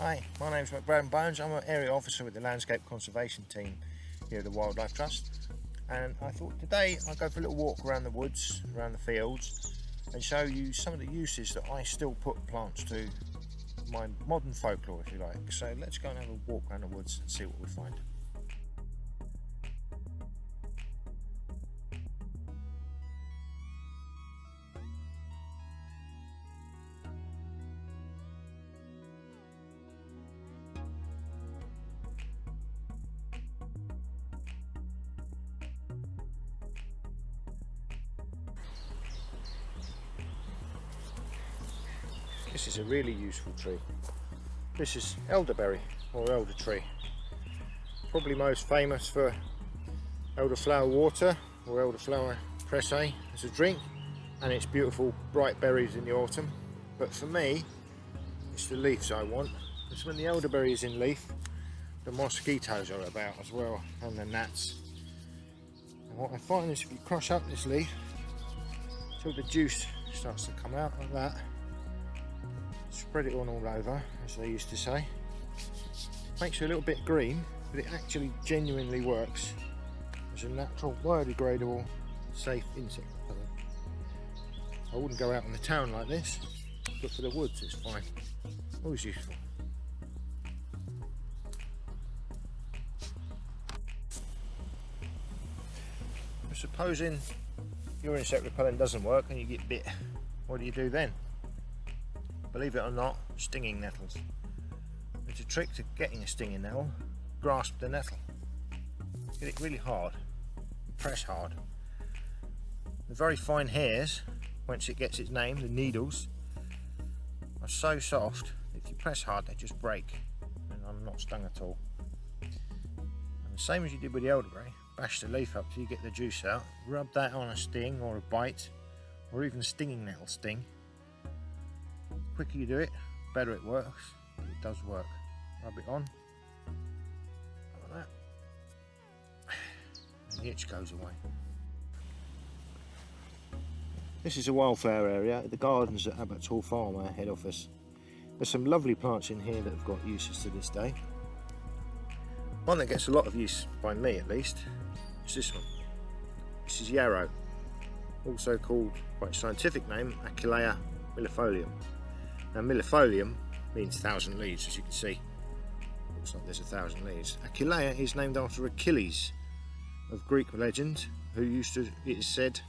Hi, my name's Brad Bones. I'm an area officer with the landscape conservation team here at the Wildlife Trust, and I thought today I'd go for a little walk around the woods, around the fields, and show you some of the uses that I still put plants to, my modern folklore if you like. So let's go and have a walk around the woods and see what we find. This is a really useful tree. This is elderberry, or elder tree. Probably most famous for elderflower water, or elderflower presse as a drink, and its beautiful bright berries in the autumn. But for me, it's the leaves I want, because when the elderberry is in leaf, the mosquitoes are about as well, and the gnats. And what I find is if you crush up this leaf till the juice starts to come out like that, spread it on all over, as they used to say. Makes you a little bit green, but it actually genuinely works as a natural, biodegradable, safe insect repellent. I wouldn't go out in the town like this, but for the woods it's fine. Always useful. Supposing your insect repellent doesn't work and you get bit, what do you do then? Believe it or not, stinging nettles. It's a trick to getting a stinging nettle. Grasp the nettle. Get it really hard. Press hard. The very fine hairs, whence it gets its name, the needles, are so soft that if you press hard they just break. And I'm not stung at all. And the same as you did with the elderberry, bash the leaf up till you get the juice out. Rub that on a sting or a bite, or even a stinging nettle sting. The quicker you do it, the better it works. It does work. Rub it on, like that, and the itch goes away. This is a wildflower area at the gardens at Abbott's Hall Farm, our head office. There's some lovely plants in here that have got uses to this day. One that gets a lot of use, by me at least, is this one. This is yarrow, also called by its scientific name Achillea millefolium. Now millefolium means 1,000 leaves, as you can see. Looks like there's 1,000 leaves. Achillea is named after Achilles of Greek legend, who used to, it is said,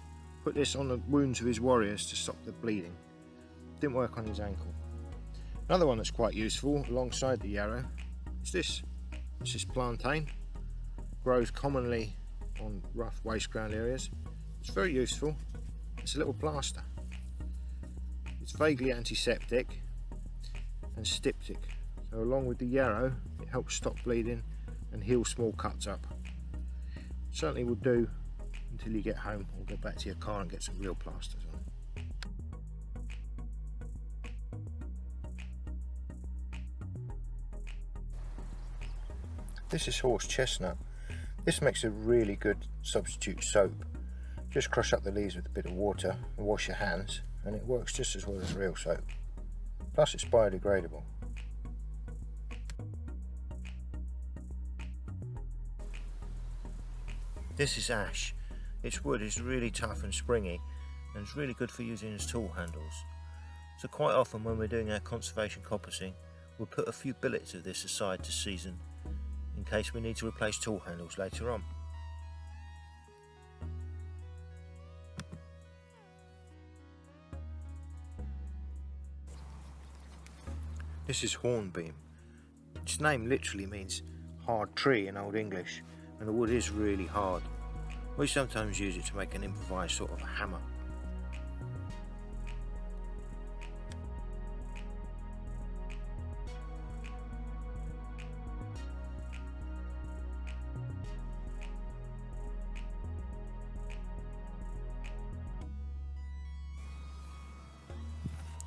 put this on the wounds of his warriors to stop the bleeding. Didn't work on his ankle. Another one that's quite useful alongside the yarrow is this. This is plantain. Grows commonly on rough waste ground areas. It's very useful. It's a little plaster. It's vaguely antiseptic and styptic, so along with the yarrow it helps stop bleeding and heal small cuts up. Certainly will do until you get home or get back to your car and get some real plasters on. This is horse chestnut. This makes a really good substitute soap. Just crush up the leaves with a bit of water and wash your hands, and it works just as well as real soap. Plus it's biodegradable. This is ash. Its wood is really tough and springy, and it's really good for using as tool handles. So quite often when we're doing our conservation coppicing, we'll put a few billets of this aside to season, in case we need to replace tool handles later on. This is hornbeam. Its name literally means hard tree in Old English, and the wood is really hard. We sometimes use it to make an improvised sort of a hammer.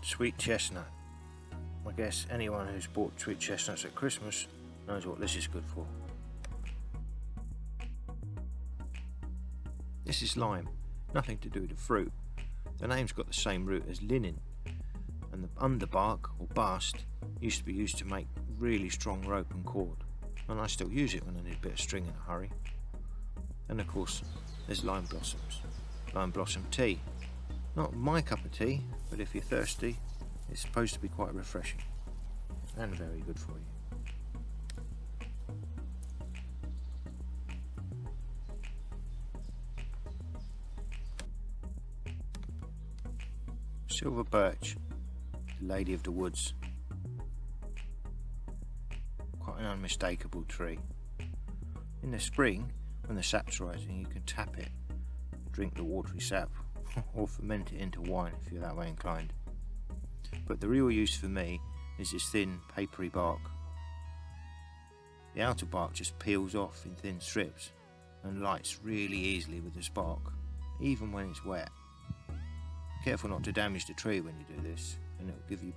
Sweet chestnut. I guess anyone who's bought sweet chestnuts at Christmas knows what this is good for. This is lime, nothing to do with the fruit. The name's got the same root as linen, and the underbark or bast used to be used to make really strong rope and cord, and I still use it when I need a bit of string in a hurry. And of course there's lime blossoms, lime blossom tea. Not my cup of tea, but if you're thirsty, it's supposed to be quite refreshing and very good for you. Silver birch, the lady of the woods. Quite an unmistakable tree. In the spring, when the sap's rising, you can tap it, drink the watery sap, or ferment it into wine if you're that way inclined. But the real use for me is this thin, papery bark. The outer bark just peels off in thin strips and lights really easily with a spark, even when it's wet. Careful not to damage the tree when you do this, and it'll give you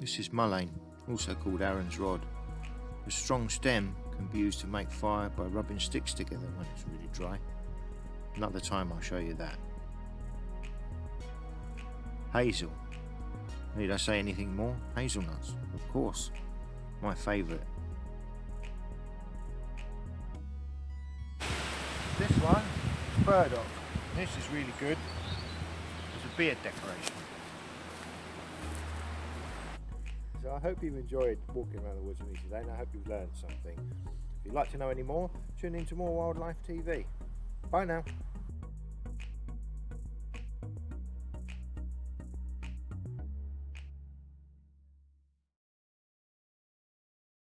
This is mullein, also called Aaron's rod. The strong stem can be used to make fire by rubbing sticks together when it's really dry. Another time I'll show you that. Hazel. Need I say anything more? Hazelnuts, of course. My favourite. This one is burdock. This is really good. It's a beard decoration. So I hope you've enjoyed walking around the woods with me today, and I hope you've learned something. If you'd like to know any more, tune in to more Wildlife TV. Bye now.